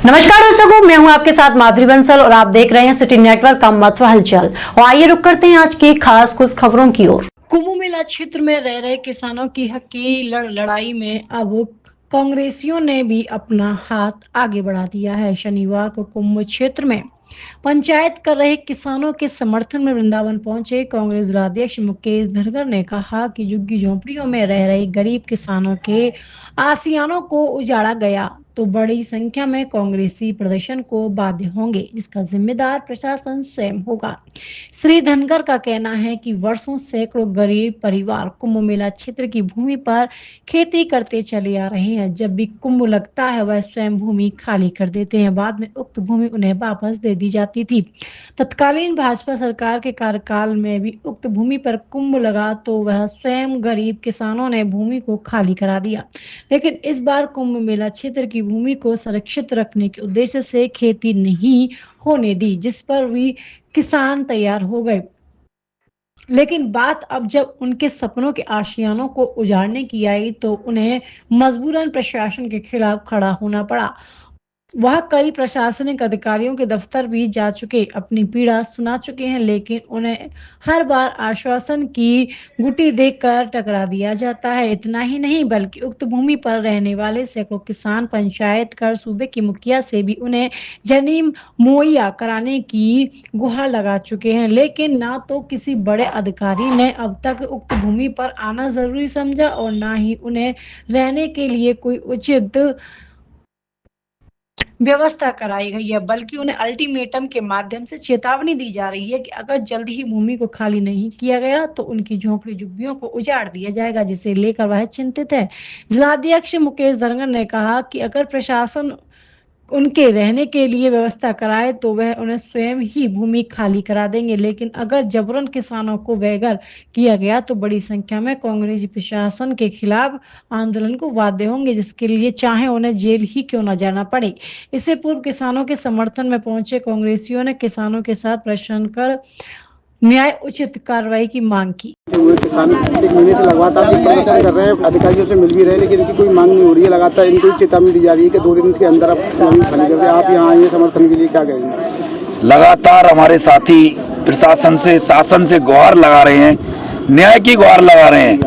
नमस्कार दर्शकों, मैं हूं आपके साथ माधुरी बंसल और आप देख रहे हैं सिटी नेटवर्क का मथुरा हलचल। और आइए रुक करते हैं आज की खास कुछ खबरों की ओर। कुंभ मेला क्षेत्र में रह रहे किसानों की हक की लड़ाई में अब कांग्रेसियों ने भी अपना हाथ आगे बढ़ा दिया है। शनिवार को कुंभ क्षेत्र में पंचायत कर रहे किसानों के समर्थन में वृंदावन पहुंचे कांग्रेस जिलाध्यक्ष मुकेश धनगर ने कहा कि झुग्गी झोंपड़ियों में रह रहे गरीब किसानों के आसियानों को उजाड़ा गया तो बड़ी संख्या में कांग्रेसी प्रदर्शन को बाध्य होंगे, जिसका जिम्मेदार प्रशासन स्वयं होगा। श्री धनगर का कहना है कि वर्षों सैकड़ों गरीब परिवार कुंभ मेला क्षेत्र की भूमि पर खेती करते चले आ रहे हैं। जब भी कुंभ लगता है वह स्वयं भूमि खाली कर देते हैं, बाद में उक्त भूमि उन्हें वापस दे दी जाती थी। तत्कालीन भाजपा सरकार के कार्यकाल में भी उक्त भूमि पर कुंभ लगा तो वह स्वयं गरीब किसानों ने भूमि को खाली करा दिया, लेकिन इस बार कुंभ मेला क्षेत्र की भूमि को सुरक्षित रखने के उद्देश्य से खेती नहीं होने दी, जिस पर भी किसान तैयार हो गए। लेकिन बात अब जब उनके सपनों के आशियानों को उजाड़ने की आई तो उन्हें मजबूरन प्रशासन के खिलाफ खड़ा होना पड़ा। वह कई प्रशासनिक अधिकारियों के दफ्तर भी जा चुके, अपनी पीड़ा सुना चुके हैं, लेकिन उन्हें हर बार आश्वासन की गुटी देकर टकरा दिया जाता है। इतना ही नहीं बल्कि उक्त भूमि पर रहने वाले सैकड़ों किसान पंचायत कर सूबे की मुखिया से भी उन्हें जमीन मुहैया कराने की गुहार लगा चुके हैं, लेकिन ना तो किसी बड़े अधिकारी ने अब तक उक्त भूमि पर आना जरूरी समझा और ना ही उन्हें रहने के लिए कोई उचित व्यवस्था कराई गई है, बल्कि उन्हें अल्टीमेटम के माध्यम से चेतावनी दी जा रही है कि अगर जल्द ही भूमि को खाली नहीं किया गया तो उनकी झोंपड़ी झुग्गियों को उजाड़ दिया जाएगा, जिसे लेकर वह चिंतित है। जिलाध्यक्ष मुकेश धनगर ने कहा कि अगर प्रशासन उनके रहने के लिए व्यवस्था कराए तो वह उन्हें स्वयं ही भूमि खाली करा देंगे, लेकिन अगर जबरन किसानों को बेघर किया गया तो बड़ी संख्या में कांग्रेसी प्रशासन के खिलाफ आंदोलन को बाध्य होंगे, जिसके लिए चाहे उन्हें जेल ही क्यों न जाना पड़े। इससे पूर्व किसानों के समर्थन में पहुंचे कांग्रेसियों ने किसानों के साथ प्रदर्शन कर न्याय उचित कार्रवाई की मांग की। किसान एक महीने से लगातार प्रदर्शन कर रहे हैं, अधिकारियों से मिल भी रहे हैं, लेकिन इनकी कोई मांग नहीं हो रही है। लगातार इनको चेतावनी दी जा रही है कि 2 दिन के अंदर आप जमीन खाली कर दें। आप यहाँ आए समर्थन के लिए, क्या कहेंगे? लगातार हमारे साथी प्रशासन से शासन से गुहार लगा रहे हैं, न्याय की गुहार लगा रहे हैं,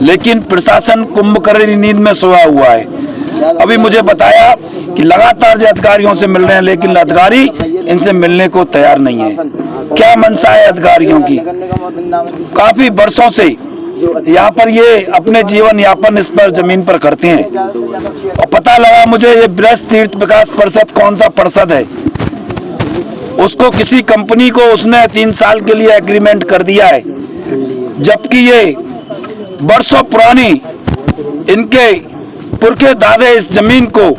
लेकिन प्रशासन कुंभकर्ण नींद में सोया हुआ है। अभी मुझे बताया कि लगातार जो अधिकारियों से मिल रहे हैं, लेकिन अधिकारी इनसे मिलने को तैयार नहीं है। क्या मंशा है अधिकारियों की? काफी वर्षों से यहाँ पर ये अपने जीवन यापन इस पर जमीन पर करते हैं, और पता लगा मुझे ये ब्रज तीर्थ विकास परिषद कौन सा परिषद है, उसको किसी कंपनी को उसने 3 साल के लिए एग्रीमेंट कर दिया है, जबकि ये वर्षों पुरानी इनके पुरखे दादे इस जमीन को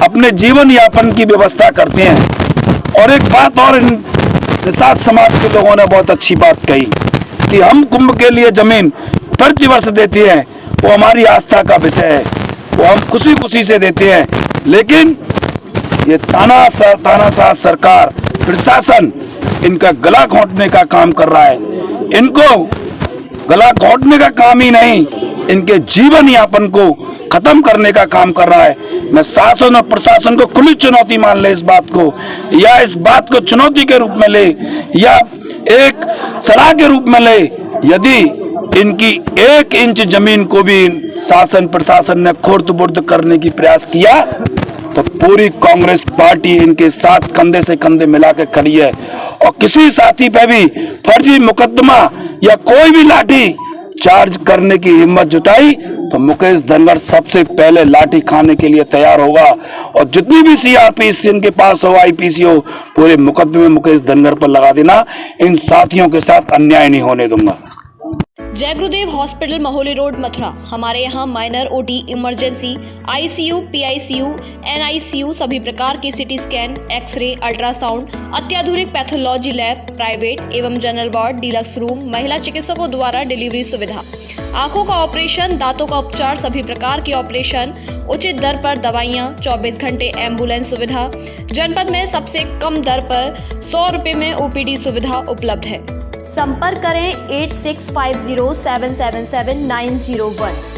अपने जीवन यापन की व्यवस्था करते हैं। और एक बात और निषाद समाज के लोगों ने बहुत अच्छी बात कही कि हम कुंभ के लिए जमीन प्रतिवर्ष देते हैं, वो हमारी आस्था का विषय है, वो हम खुशी खुशी से देते हैं, लेकिन ये तानाशाह सरकार प्रशासन इनका गला घोंटने का काम कर रहा है। इनको गला घोंटने का काम ही नहीं, इनके जीवन यापन को खत्म करने का काम कर रहा है। मैं शासन और प्रशासन को खुली चुनौती मान ले इस बात को, या इस बात को चुनौती के रूप में ले, या एक सलाह के रूप में ले, यदि इनकी 1 इंच जमीन को भी शासन प्रशासन ने खुर्द-बुर्द करने की प्रयास किया तो पूरी कांग्रेस पार्टी इनके साथ कंधे से कंधे मिला के खड़ी है। और किसी साथी पे भी फर्जी मुकदमा या कोई भी लाठी चार्ज करने की हिम्मत जुटाई तो मुकेश धनगर सबसे पहले लाठी खाने के लिए तैयार होगा, और जितनी भी सीआरपीसी इनके पास हो, आईपीसी हो, पूरे मुकदमे मुकेश धनगर पर लगा देना। इन साथियों के साथ अन्याय नहीं होने दूंगा। जय गुरुदेव हॉस्पिटल महोली रोड मथुरा। हमारे यहाँ minor OT, emergency, ICU, PICU, NICU, सभी प्रकार की सिटी स्कैन, एक्सरे, अल्ट्रासाउंड, अत्याधुनिक पैथोलॉजी लैब, प्राइवेट एवं जनरल वार्ड, डिलक्स रूम, महिला चिकित्सकों द्वारा डिलीवरी सुविधा, आंखों का ऑपरेशन, दांतों का उपचार, सभी प्रकार की ऑपरेशन, उचित दर पर दवाइयाँ, 24 घंटे एम्बुलेंस सुविधा। जनपद में सबसे कम दर पर 100 रुपए में ओपीडी सुविधा उपलब्ध है। संपर्क करें 8650777901।